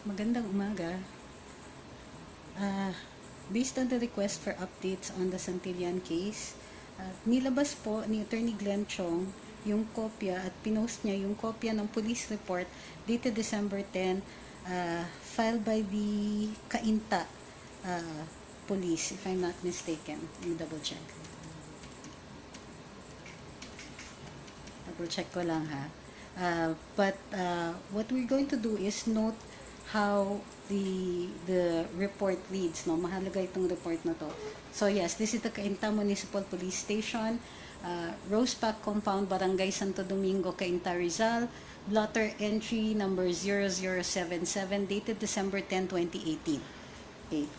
Magandang umaga. Ah, Based on the request for updates on the Santillan case, nilabas po ni Attorney Glenn Chong yung kopya at pinost niya yung kopya ng police report dated December 10, filed by the Cainta police, if I'm not mistaken. Let me double check. Double check ko lang ha. But what we're going to do is note how the report reads, no? Mahalaga itong report na to. So yes, this is the Cainta Municipal Police Station, Rosepac Compound, Barangay Santo Domingo, Cainta, Rizal, blotter entry number 0077, dated December 10, 2018. Okay.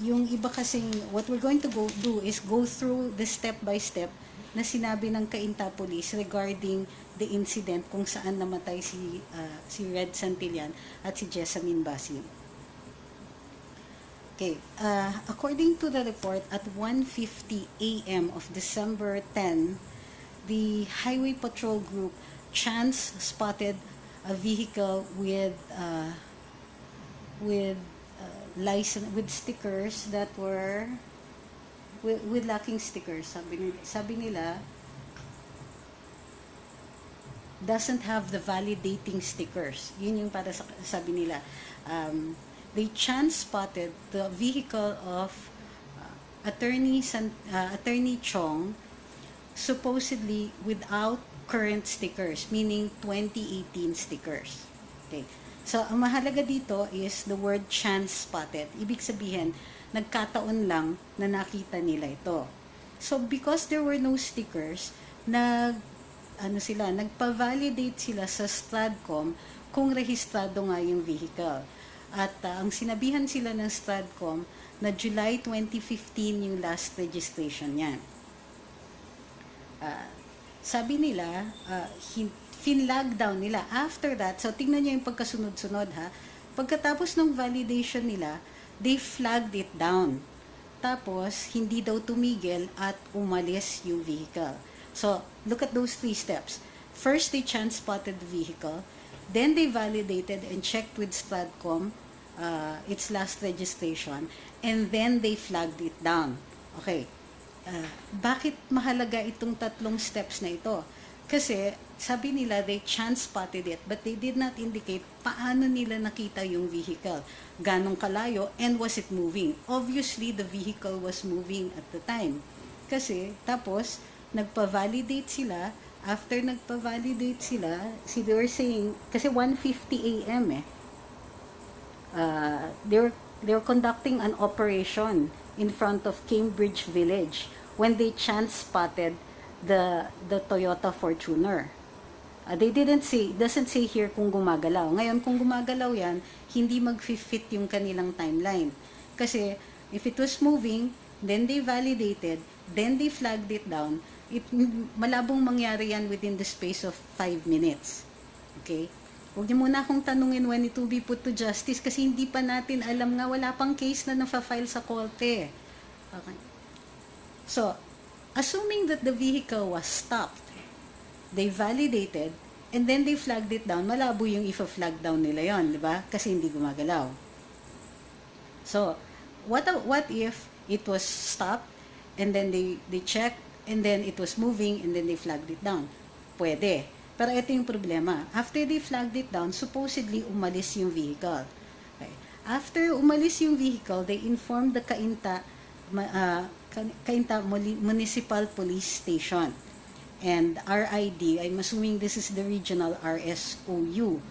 Yung iba kasing, what we're going to do is go through the step by step na sinabi ng Cainta Police regarding the incident kung saan namatay si Red Santillan at si Jessamine Basim. Okay, according to the report, at 1:50 a.m. of December 10, the Highway Patrol Group chance spotted a vehicle with license, with stickers that were with lacking stickers. Sabi nila doesn't have the validating stickers. Yun yung para sabi nila. They chance spotted the vehicle of Attorney Chong, supposedly without current stickers, meaning 2018 stickers. Okay. So, ang mahalaga dito is the word chance spotted. Ibig sabihin, nagkataon lang na nakita nila ito. So, because there were no stickers, nagpa-validate sila sa Stradcom kung rehistrado nga yung vehicle. At ang sinabihan sila ng Stradcom na July 2015 yung last registration niyan. Sabi nila, finlag down nila. After that, so tingnan niyo yung pagkasunod-sunod ha. Pagkatapos ng validation nila, they flagged it down. Tapos, hindi daw tumigil at umalis yung vehicle. So, look at those 3 steps. First, they chance spotted the vehicle. Then, they validated and checked with Stradcom its last registration. And then, they flagged it down. Okay. Bakit mahalaga itong 3 steps na ito? Kasi, sabi nila, they chance spotted it, but they did not indicate paano nila nakita yung vehicle. Ganong kalayo, and was it moving? Obviously, the vehicle was moving at the time. Kasi, tapos, nagpa-validate sila. After nagpa-validate sila, they were saying, kasi 1:50 a.m. They were conducting an operation in front of Cambridge Village when they chance spotted the Toyota Fortuner. They didn't say, doesn't say here kung gumagalaw. Ngayon, kung gumagalaw yan, hindi mag-fit yung kanilang timeline. Kasi, if it was moving, then they validated, then they flagged it down, malabong mangyari yan within the space of 5 minutes. Okay? Huwag niyo muna akong tanungin when it will be put to justice kasi hindi pa natin alam nga, wala pang case na nafa-file sa korte. Okay? So, assuming that the vehicle was stopped, they validated, and then they flagged it down, malabo yung if-flag down nila yon, di ba? Kasi hindi gumagalaw. So, what if it was stopped, and then they checked, and then it was moving, and then they flagged it down? Pwede. Pero ito yung problema. After they flagged it down, supposedly umalis yung vehicle. Okay. After umalis yung vehicle, they informed the Cainta Municipal Police Station. And RID, I'm assuming this is the regional RSOU.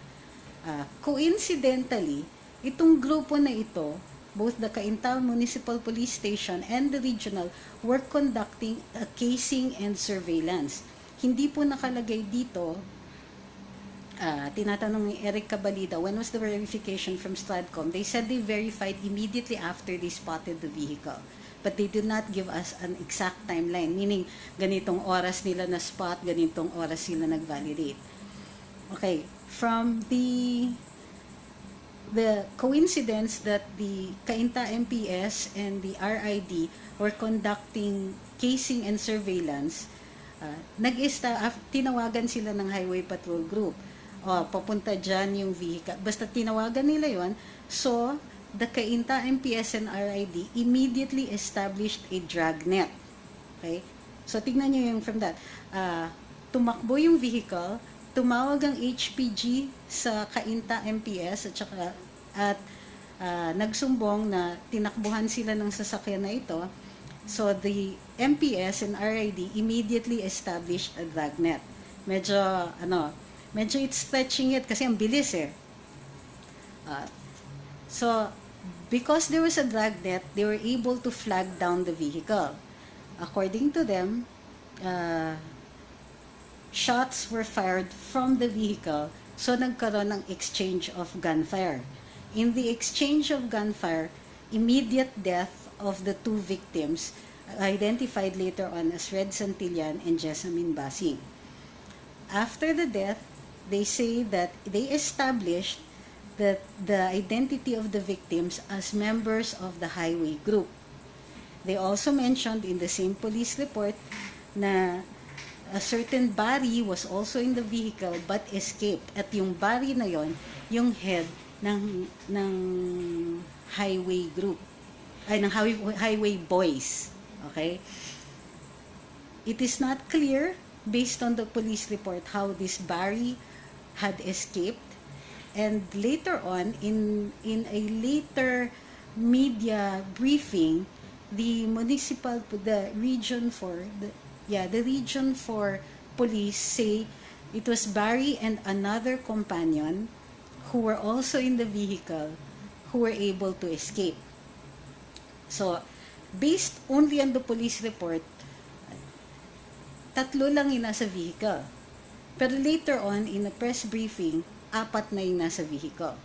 Coincidentally, itong grupo na ito, both the Cainta Municipal Police Station and the regional were conducting a casing and surveillance. Hindi po nakalagay dito, tinatanong ni Eric Cabalida, when was the verification from Stradcom? They said they verified immediately after they spotted the vehicle. But they did not give us an exact timeline, meaning ganitong oras nila na spot, ganitong oras sila nag-validate. Okay, from the coincidence that the Cainta MPS and the RID were conducting casing and surveillance, tinawagan sila ng Highway Patrol Group. papunta dyan yung vehicle. Basta tinawagan nila yon. So, the Cainta MPS and RID immediately established a dragnet. Okay? So, tignan nyo yung from that. Tumakbo yung vehicle, tumawag ang HPG sa Cainta MPS at nagsumbong na tinakbuhan sila ng sasakyan na ito. So, the MPS and RID immediately established a dragnet. Medyo it's stretching it kasi ang bilis eh. So, because there was a dragnet, they were able to flag down the vehicle. According to them, shots were fired from the vehicle, so nagkaroon ng exchange of gunfire. In the exchange of gunfire, immediate death of the two victims, identified later on as Red Santillan and Jessamine Basing. After the death, they say that they established that the identity of the victims as members of the highway group. They also mentioned in the same police report na a certain Barry was also in the vehicle but escaped. At yung Barry na yon, yung head ng highway group, ng highway boys. Okay? It is not clear based on the police report how this Barry had escaped, and later on in a later media briefing, the region for police say it was Barry and another companion who were also in the vehicle who were able to escape. So, based only on the police report, 3 lang yung nasa vehicle. Pero later on, in a press briefing, 4 na yung nasa vehicle.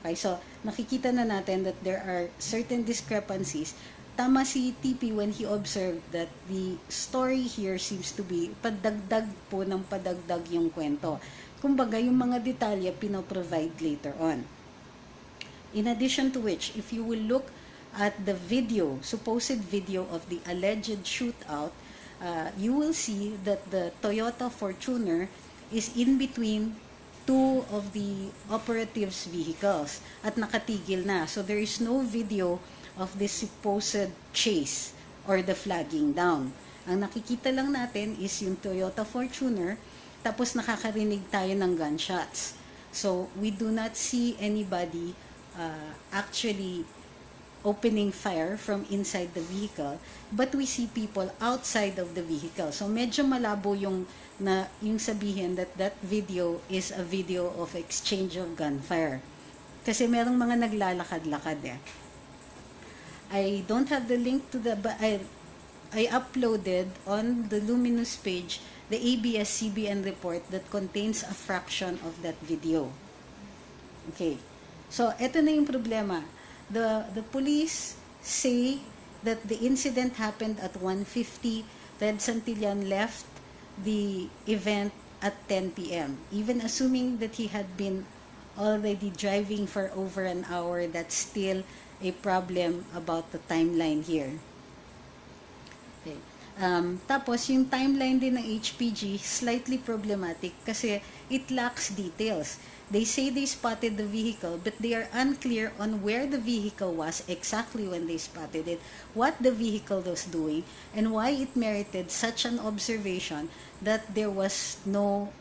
Okay, so nakikita na natin that there are certain discrepancies. Tama si TP when he observed that the story here seems to be padagdag yung kwento. Kumbaga, yung mga detalye pinoprovide later on. In addition to which, if you will look at the video, supposed video of the alleged shootout, you will see that the Toyota Fortuner is in between 2 of the operatives' vehicles at nakatigil na. So there is no video of this supposed chase or the flagging down. Ang nakikita lang natin is yung Toyota Fortuner, tapos nakakarinig tayo ng gunshots. So we do not see anybody actually opening fire from inside the vehicle, but we see people outside of the vehicle. So medyo malabo yung sabihin that that video is a video of exchange of gunfire. Kasi merong mga naglalakad-lakad eh. I don't have the link to the, but I uploaded on the Luminous page the ABS-CBN report that contains a fraction of that video. Okay. So, eto na yung problema. The police say that the incident happened at 1:50. Red Santillan left the event at 10 p.m. Even assuming that he had been already driving for over an hour, that's still a problem about the timeline here. Okay. Tapos, yung timeline din ng HPG, slightly problematic kasi it lacks details. They say they spotted the vehicle, but they are unclear on where the vehicle was exactly when they spotted it, what the vehicle was doing, and why it merited such an observation that there was no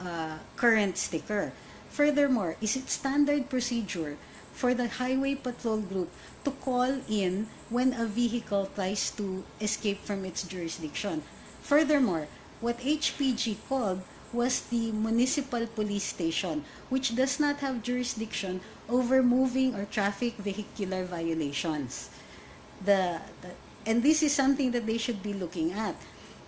current sticker. Furthermore, is it standard procedure for the highway patrol group to call in when a vehicle tries to escape from its jurisdiction? Furthermore, what HPG called was the municipal police station, which does not have jurisdiction over moving or traffic vehicular violations. And this is something that they should be looking at.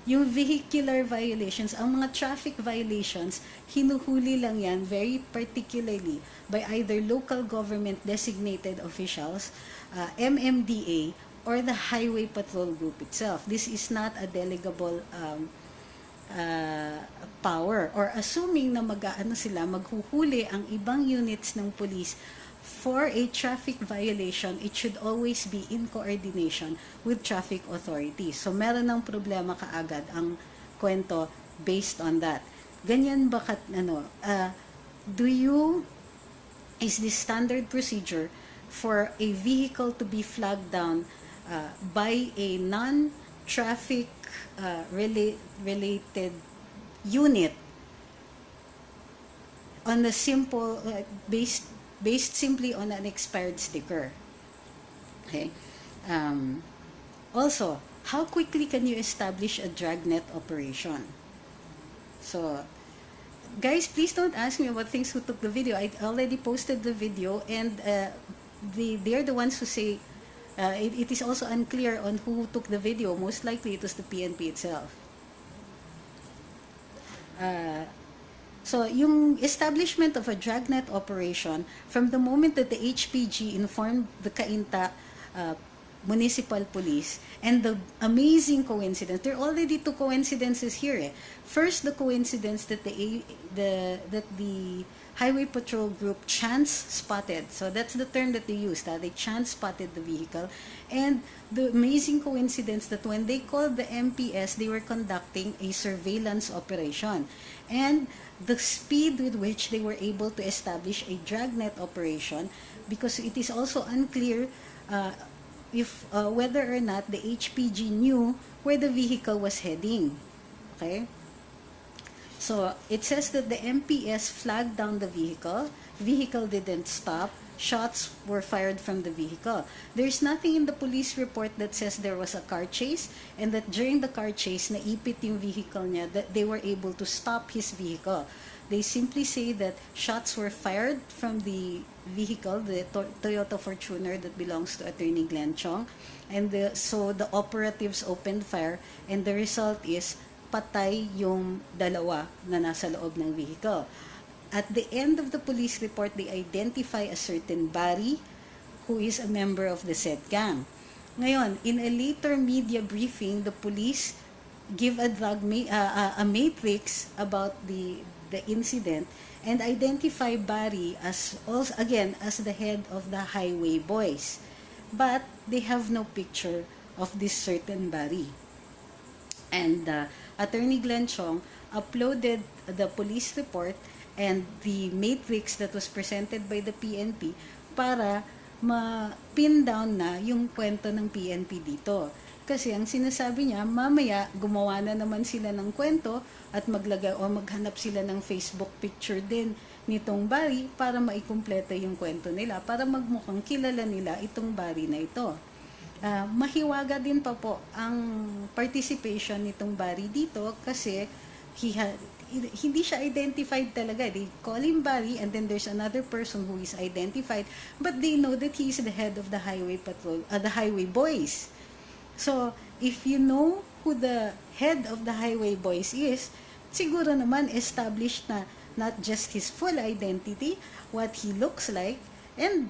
Yung vehicular violations, ang mga traffic violations, hinuhuli lang yan very particularly by either local government designated officials, MMDA, or the highway patrol group itself. This is not a delegable power, or assuming na maghuhuli ang ibang units ng police for a traffic violation, it should always be in coordination with traffic authorities. So meron ng problema kaagad ang kwento based on that. Ganyan ba is the standard procedure for a vehicle to be flagged down by a non-traffic related unit on a simple based simply on an expired sticker. Okay. Also, how quickly can you establish a dragnet operation? So, guys, please don't ask me about things who took the video. I already posted the video, and they're the ones who say it is also unclear on who took the video. Most likely, it was the PNP itself. So, yung establishment of a dragnet operation, from the moment that the HPG informed the Cainta Municipal Police, and the amazing coincidence, there are already two coincidences here. First, the coincidence that the Highway Patrol Group chance spotted, so that's the term that they used, they chance spotted the vehicle, and the amazing coincidence that when they called the MPS, they were conducting a surveillance operation, and the speed with which they were able to establish a dragnet operation, because it is also unclear if whether or not the HPG knew where the vehicle was heading. Okay? So, it says that the MPS flagged down the vehicle. Vehicle didn't stop. Shots were fired from the vehicle. There's nothing in the police report that says there was a car chase, and that during the car chase, naipit yung vehicle niya, that they were able to stop his vehicle. They simply say that shots were fired from the vehicle, the Toyota Fortuner that belongs to Attorney Glenn Chong, and so the operatives opened fire, and the result is patay yung dalawa na nasa loob ng vehicle. At the end of the police report, they identify a certain Barry who is a member of the said gang. Ngayon, in a later media briefing, the police give a matrix about the incident and identify Barry as also, again, as the head of the Highway Boys. But they have no picture of this certain Barry. And Attorney Glenn Chong uploaded the police report and the matrix that was presented by the PNP para ma-pin down na yung kwento ng PNP dito. Kasi ang sinasabi niya, mamaya gumawa na naman sila ng kwento at maglagay o maghanap sila ng Facebook picture din nitong Barry para maikumpleto yung kwento nila, para magmukhang kilala nila itong Barry na ito. Mahiwaga din pa po ang participation nitong Barry dito kasi hindi siya identified talaga. They call him Barry, and then there's another person who is identified, but they know that he is the head of the Highway Patrol, the Highway Boys. So, if you know who the head of the Highway Boys is, siguro naman established na not just his full identity, what he looks like, and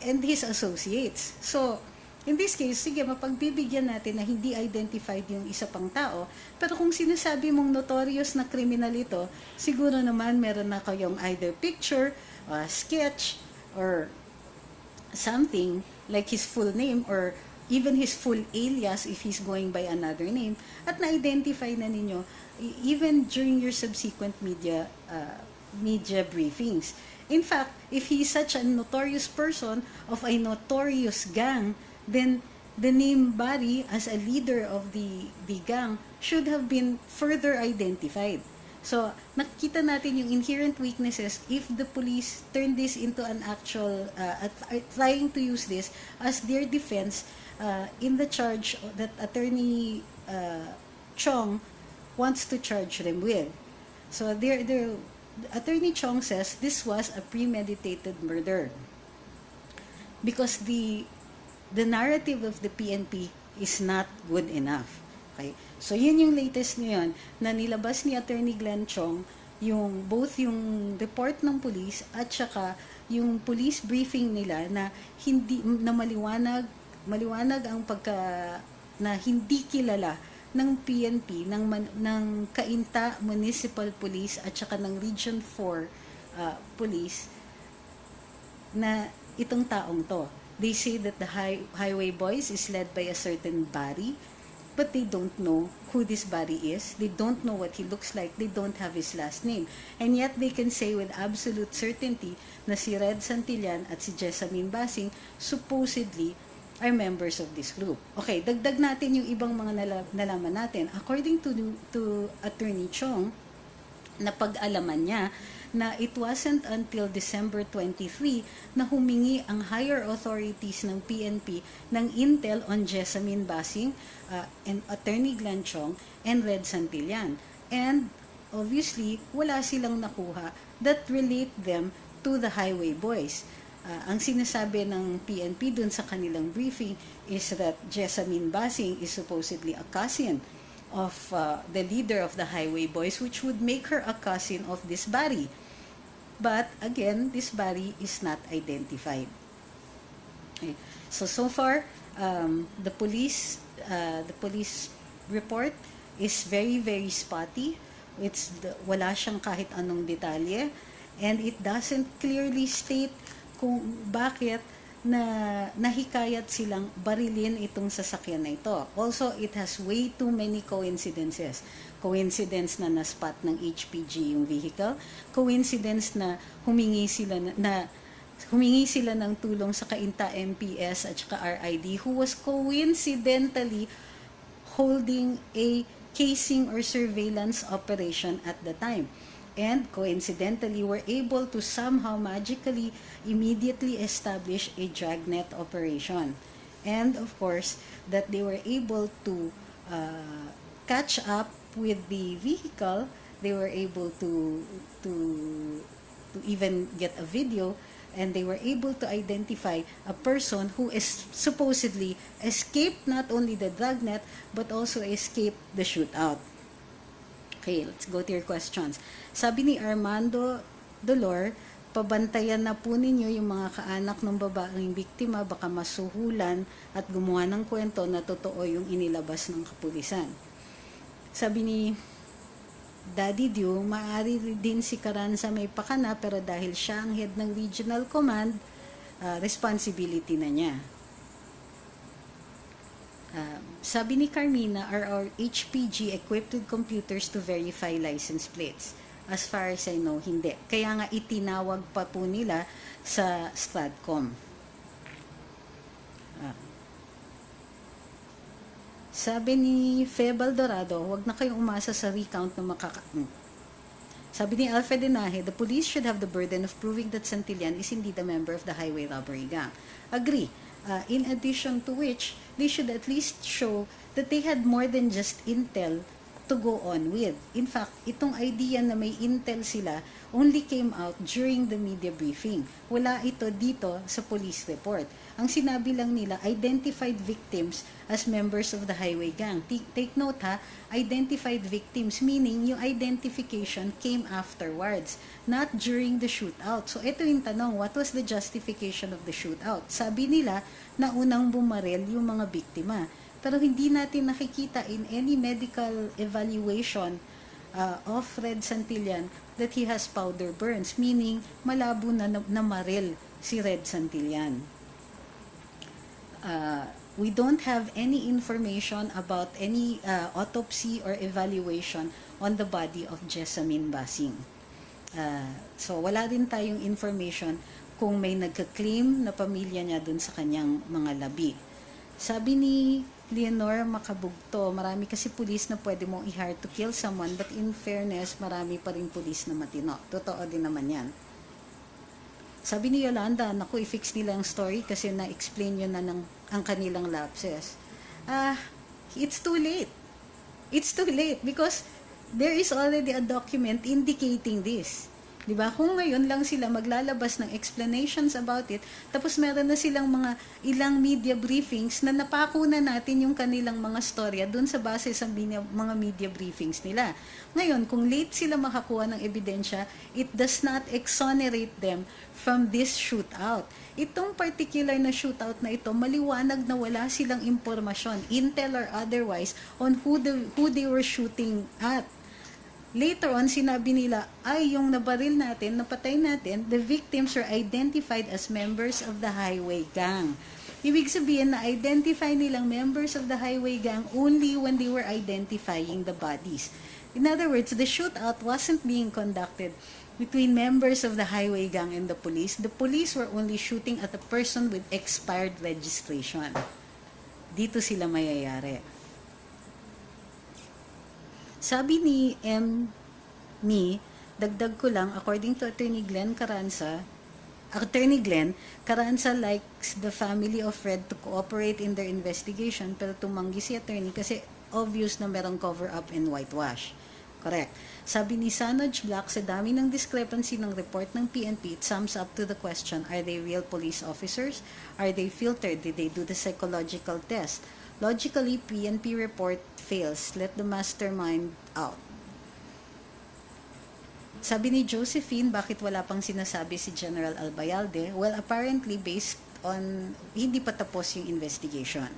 and his associates. So, in this case, sige, mapagbibigyan natin na hindi identified yung isa pang tao, pero kung sinasabi mong notorious na criminal ito, siguro naman meron na kayong either picture, sketch, or something like his full name or even his full alias if he's going by another name, at na-identify na ninyo even during your subsequent media briefings. In fact, if he is such a notorious person of a notorious gang, then the name Barry as a leader of the gang should have been further identified. So, nakikita natin yung inherent weaknesses if the police turn this into an actual, trying to use this as their defense in the charge that Attorney Chong wants to charge them with. So, Attorney Chong says this was a premeditated murder because the narrative of the PNP is not good enough. Okay? So, yun yung latest ngayon na nilabas ni Attorney Glenn Chong, both yung report ng police at saka yung police briefing nila na maliwanag ang na hindi kilala ng PNP, ng Cainta Municipal Police at saka ng Region 4 Police na itong taong to. They say that the Highway Boys is led by a certain Barry, but they don't know who this body is. They don't know what he looks like. They don't have his last name. And yet they can say with absolute certainty na si Red Santillan at si Jessamine Basing supposedly are members of this group. Okay, dagdag natin yung ibang mga nalaman natin. According to Attorney Chong, napag-alaman niya na it wasn't until December 23 na humingi ang higher authorities ng PNP ng intel on Jessamine Basing and Attorney Glenn Chong and Red Santillan. And obviously, wala silang nakuha that relate them to the Highway Boys. Ang sinasabi ng PNP dun sa kanilang briefing is that Jessamine Basing is supposedly a cousin of the leader of the Highway Boys, which would make her a cousin of this body. But again, this body is not identified. Okay. So far, the police report is very, very spotty. Wala siyang kahit anong detalye, and it doesn't clearly state kung bakit na nahikayat silang barilin itong sasakyan na ito. Also, it has way too many coincidences. Coincidence na na-spot ng HPG yung vehicle. Coincidence na humingi sila ng tulong sa Cainta MPS at saka RID, who was coincidentally holding a casing or surveillance operation at the time. And coincidentally were able to somehow magically immediately establish a dragnet operation. And of course, that they were able to catch up with the vehicle. They were able to even get a video, and they were able to identify a person who is supposedly escaped not only the dragnet but also escaped the shootout. Okay, let's go to your questions. Sabi ni Armando Dolor, pabantayan na po ninyo yung mga kaanak ng babaeng biktima, baka masuhulan at gumawa ng kwento na totoo yung inilabas ng kapulisan. Sabi ni Daddy Dew, maaari din si Carranza may pakana, pero dahil siya ang head ng regional command, responsibility na niya. Sabi ni Carmina, are our HPG equipped with computers to verify license plates? As far as I know, hindi. Kaya nga itinawag pa po nila sa Stratcom. Sabi ni Febal Dorado, huwag na kayong umasa sa recount na Sabi ni Alfred Enaje, the police should have the burden of proving that Santillan is indeed a member of the highway robbery gang. Agree. In addition to which, they should at least show that they had more than just intel to go on with. In fact, itong idea na may intel sila only came out during the media briefing. Wala ito dito sa police report. Ang sinabi lang nila, identified victims as members of the highway gang. Take note ha, identified victims, meaning yung identification came afterwards, not during the shootout. So ito yung tanong, what was the justification of the shootout? Sabi nila na unang bumaril yung mga biktima. Pero hindi natin nakikita in any medical evaluation of Red Santillan that he has powder burns, meaning malabo na maril si Red Santillan. We don't have any information about any autopsy or evaluation on the body of Jessamine Basing. So wala din tayong information kung may nagka-claim na pamilya niya dun sa kanyang mga labi. Sabi ni Leonor Makabugto, marami kasi pulis na pwede mong i-hire to kill someone, but in fairness, marami pa rin pulis na matino. Totoo din naman yan. Sabi ni Yolanda, naku, i-fix nila ang story kasi na-explain yun na ang kanilang lapses. It's too late. It's too late because there is already a document indicating this. Diba? Kung ngayon lang sila maglalabas ng explanations about it, tapos meron na silang mga ilang media briefings na napako na natin yung kanilang mga storya dun sa base sa mga media briefings nila. Ngayon, kung late sila makakuha ng ebidensya, it does not exonerate them from this shootout. Itong particular na shootout na ito, maliwanag na wala silang impormasyon, intel or otherwise, on who they were shooting at. Later on, sinabi nila, ay, yung nabaril natin, napatay natin, the victims were identified as members of the highway gang. Ibig sabihin na identify nilang members of the highway gang only when they were identifying the bodies. In other words, the shootout wasn't being conducted between members of the highway gang and the police. The police were only shooting at a person with expired registration. Dito sila mayayari. Sabi ni dagdag ko lang, according to Attorney Glenn Carranza likes the family of Fred to cooperate in their investigation, pero tumanggi si attorney kasi obvious na merong cover-up and whitewash. Correct. Sabi ni Sanoj Black, sa dami ng discrepancy ng report ng PNP, it sums up to the question, are they real police officers? Are they filtered? Did they do the psychological test? Logically, PNP report fails. Let the mastermind out. Sabi ni Josephine, bakit wala pang sinasabi si General Albayalde? Well, apparently based on hindi pa tapos yung investigation.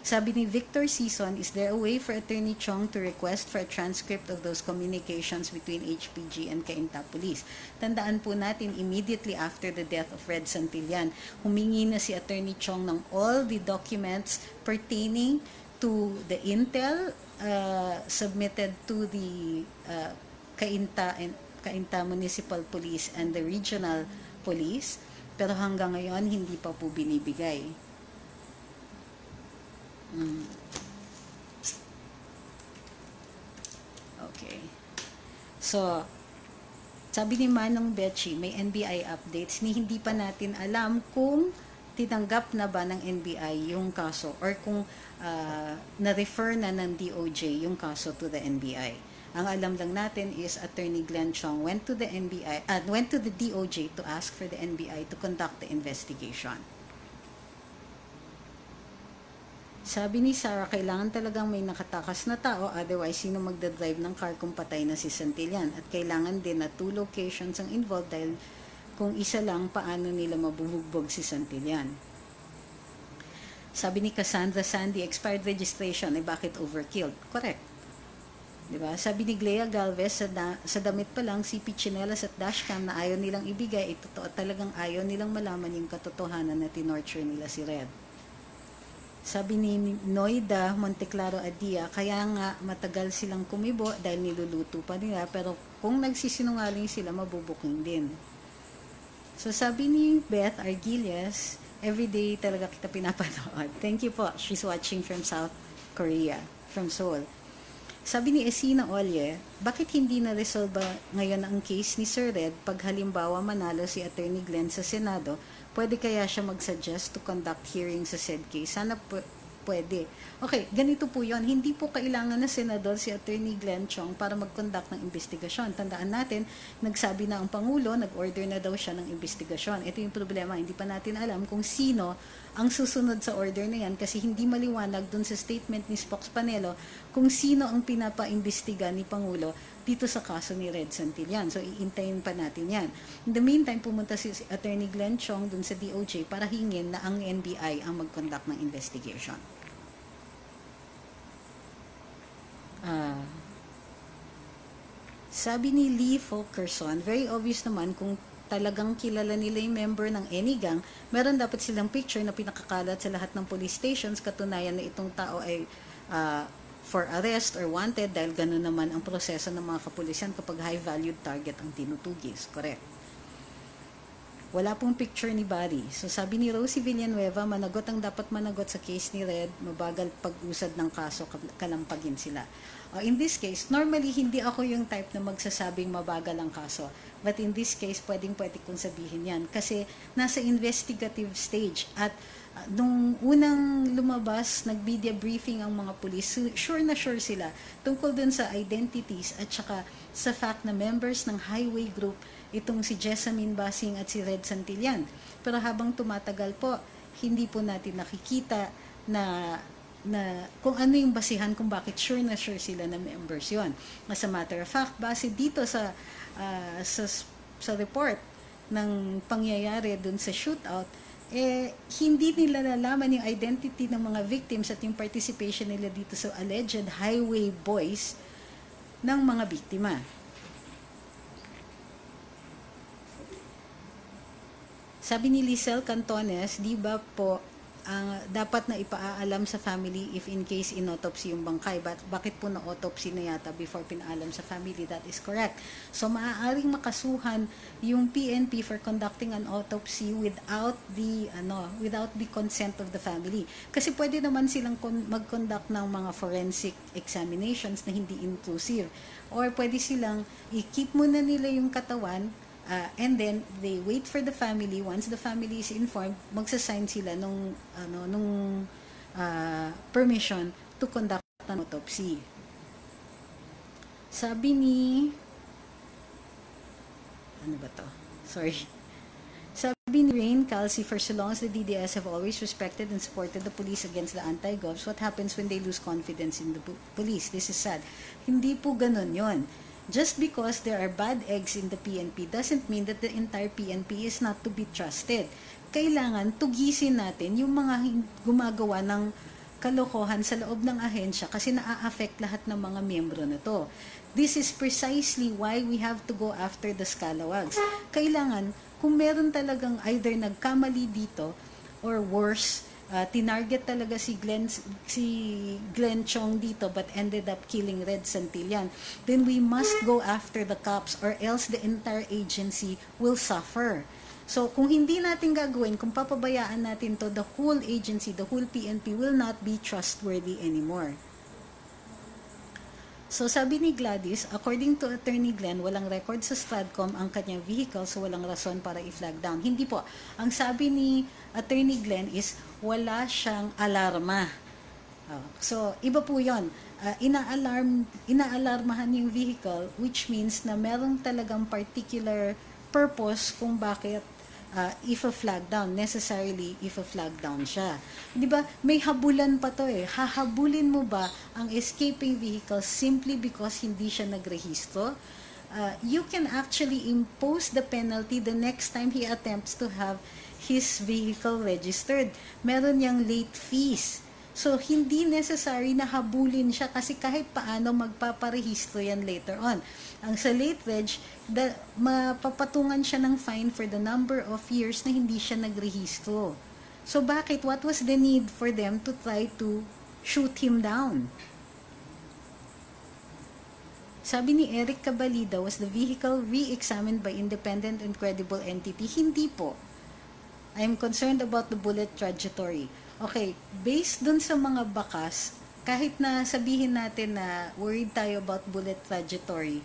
Sabi ni Victor Season, is there a way for Attorney Chong to request for a transcript of those communications between HPG and Cainta Police? Tandaan po natin, immediately after the death of Red Santillan, humingi na si Attorney Chong ng all the documents pertaining to the intel submitted to the Cainta Municipal Police and the Regional Police, pero hanggang ngayon hindi pa po binibigay. Okay. So, sabi ni Manong Betchy, may NBI updates ni hindi pa natin alam kung tinanggap na ba ng NBI yung kaso or kung na-refer na ng DOJ yung kaso to the NBI. Ang alam lang natin is Attorney Glenn Chong went to the DOJ to ask for the NBI to conduct the investigation. Sabi ni Sarah, kailangan talagang may nakatakas na tao, otherwise sino magdadrive ng car kung patay na si Santillan? At kailangan din na 2 locations ang involved dahil kung isa lang, paano nila mabubugbog si Santillan? Sabi ni Cassandra Sandy, expired registration, bakit overkilled? Correct. Diba? Sabi ni Glea Galvez, sa damit pa lang, CP Chinelas at dashcam na ayaw nilang ibigay, totoo talagang ayaw nilang malaman yung katotohanan na tinorture nila si Red. Sabi ni Noida Monteclaro Adia, kaya nga matagal silang kumibo dahil niluluto pa nila, pero kung nagsisinungaling sila, mabubuking din. So sabi ni Beth Argilias, everyday talaga kita pinapanood. Thank you po. She's watching from South Korea, from Seoul. Sabi ni Esina Olye, bakit hindi na-resolve ngayon ang case ni Sir Red pag halimbawa manalo si Attorney Glenn sa Senado? Pwede kaya siya mag-suggest to conduct hearing sa said case? Sana pwede. Okay, ganito po yon. Hindi po kailangan na senador si Attorney Glenn Chong para mag-conduct ng investigasyon. Tandaan natin, nagsabi na ang Pangulo, nag-order na daw siya ng investigasyon. Ito yung problema, hindi pa natin alam kung sino ang susunod sa order na yan kasi hindi maliwanag dun sa statement ni Spox Panelo kung sino ang pinapa-imbestiga ni Pangulo dito sa kaso ni Red Santillan. So, iintayin pa natin yan. In the meantime, pumunta si Attorney Glenn Chong dun sa DOJ para hingin na ang NBI ang mag-conduct ng investigation. Sabi ni Lee Fulkerson, very obvious naman kung talagang kilala nila yung member ng any gang, meron dapat silang picture na pinakakalat sa lahat ng police stations, katunayan na itong tao ay for arrest or wanted dahil gano'n naman ang proseso ng mga kapulisan kapag high-valued target ang tinutugis. Correct. Wala pong picture ni Barry. So sabi ni Rosie Villanueva, managot ang dapat managot sa case ni Red, mabagal pag-usad ng kaso, kalampagin sila. In this case, normally hindi ako yung type na magsasabing mabagal ang kaso. But in this case, pwede kong sabihin yan. Kasi nasa investigative stage at nung unang lumabas, nag-media briefing ang mga pulis, sure na sure sila tungkol dun sa identities at saka sa fact na members ng highway group itong si Jessamine Basing at si Red Santillan. Pero habang tumatagal po, hindi po natin nakikita na kung ano yung basihan kung bakit sure na sure sila na members yon. As a matter of fact, base dito sa report ng pangyayari dun sa shootout, hindi nila nalaman yung identity ng mga victims at yung participation nila dito sa alleged highway boys ng mga biktima. Sabi ni Lisel Cantones, di ba po dapat na ipaalam sa family if in case in-autopsy yung bangkay. Bakit po na-autopsy na yata before pinaalam sa family? That is correct. So, maaaring makasuhan yung PNP for conducting an autopsy without the consent of the family. Kasi pwede naman silang mag-conduct ng mga forensic examinations na hindi intrusive. Or pwede silang i-keep muna nila yung katawan, and then they wait for the family. Once the family is informed, magsasign sila nung permission to conduct an autopsy. Sabi ni Sabi ni Rain Calci, for so long as the DDS have always respected and supported the police against the anti-govs, what happens when they lose confidence in the police? This is sad. Hindi po ganun yon. Just because there are bad eggs in the PNP doesn't mean that the entire PNP is not to be trusted. Kailangan tugisin natin yung mga gumagawa ng kalokohan sa loob ng ahensya kasi na-affect lahat ng mga miyembro na to. This is precisely why we have to go after the scalawags. Kailangan, kung meron talagang either nagkamali dito or worse, tinarget talaga si Glenn Chong dito but ended up killing Red Santillan, then we must go after the cops or else the entire agency will suffer. So, kung hindi natin gagawin, kung papabayaan natin to, the whole agency, the whole PNP will not be trustworthy anymore. So, sabi ni Gladys, according to Attorney Glenn, walang record sa Stratcom ang kanyang vehicle, so walang rason para i-flag down. Hindi po. Ang sabi ni Attorney Glenn is, wala siyang alarma. So, iba po yun. Inaalarmahan yung vehicle, which means na merong talagang particular purpose kung bakit if a flag down, necessarily if a flag down siya. Di ba? May habulan pa to eh. Hahabulin mo ba ang escaping vehicle simply because hindi siya nagrehistro? You can actually impose the penalty the next time he attempts to have his vehicle registered. Meron niyang late fees. So, hindi necessary na habulin siya kasi kahit paano magpaparehistro yan later on. Ang sa late reg, mapapatungan siya ng fine for the number of years na hindi siya nagrehistro. So, bakit? What was the need for them to try to shoot him down? Sabi ni Eric Cabalida, was the vehicle re-examined by independent and credible entity? Hindi po. I am concerned about the bullet trajectory. Okay, based dun sa mga bakas, kahit na sabihin natin na worried tayo about bullet trajectory,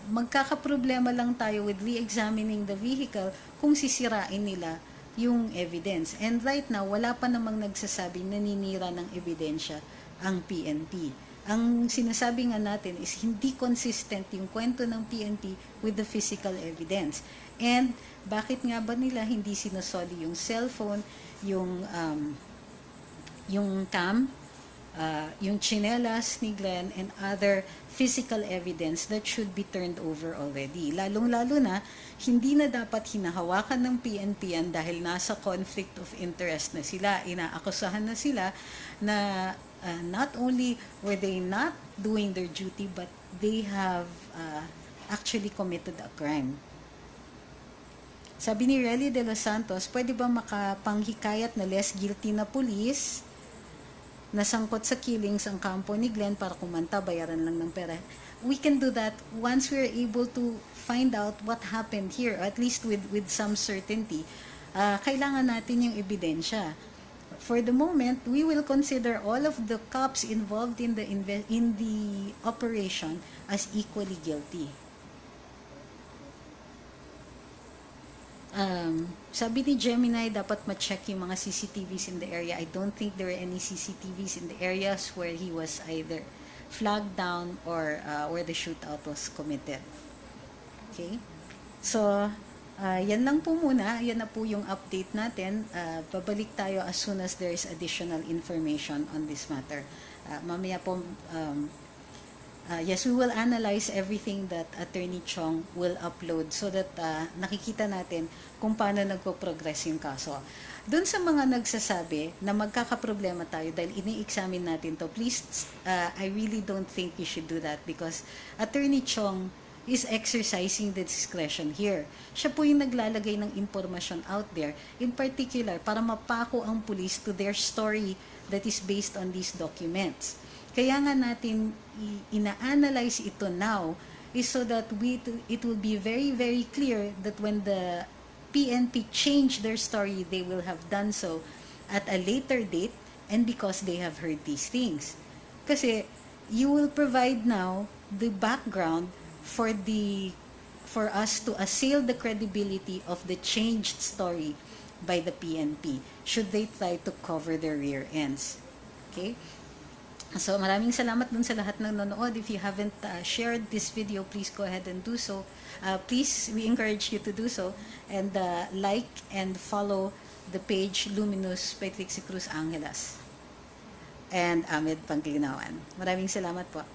magkakaproblema lang tayo with re-examining the vehicle kung sisirain nila yung evidence. And right now, wala pa namang nagsasabing naninira ng ebidensya ang PNP. Ang sinasabi nga natin is hindi consistent yung kwento ng PNP with the physical evidence. And bakit nga ba nila hindi sinusoli yung cellphone, yung cam, yung chinelas ni Glenn, and other physical evidence that should be turned over already. Lalong-lalo na, hindi na dapat hinahawakan ng PNP yan dahil nasa conflict of interest na sila. Inaakusahan na sila na not only were they not doing their duty, but they have actually committed a crime. Sabi ni Relly de los Santos, pwede ba makapanghikayat na less guilty na police na sangkot sa killings ang kampo ni Glenn para kumanta, bayaran lang ng pera? We can do that once we're able to find out what happened here, at least with some certainty. Kailangan natin yung ebidensya. For the moment, we will consider all of the cops involved in the operation as equally guilty. Sabi ni Gemini, dapat ma-check yung mga CCTVs in the area. I don't think there are any CCTVs in the areas where he was either flagged down or where the shootout was committed. Okay? So, yan lang po muna. Yan na po yung update natin. Babalik tayo as soon as there is additional information on this matter. Mamaya po, yes, we will analyze everything that Attorney Chong will upload so that nakikita natin kung paano nagpo-progress yung kaso. Doon sa mga nagsasabi na magkakaproblema tayo dahil ini-examine natin to, please, I really don't think you should do that because Attorney Chong is exercising the discretion here. Siya po yung naglalagay ng impormasyon out there, in particular, para mapako ang police to their story that is based on these documents. Kaya nga natin ina-analyze ito now is so that it will be very, very clear that when the PNP change their story, they will have done so at a later date and because they have heard these things. Kasi you will provide now the background for us to assail the credibility of the changed story by the PNP should they try to cover their rear ends. Okay? So maraming salamat dun sa lahat ng nanonood. If you haven't shared this video, please go ahead and do so. Please, we encourage you to do so. And like and follow the page Luminous by Trixie Cruz Angelas and Ahmed Panglinawan. Maraming salamat po.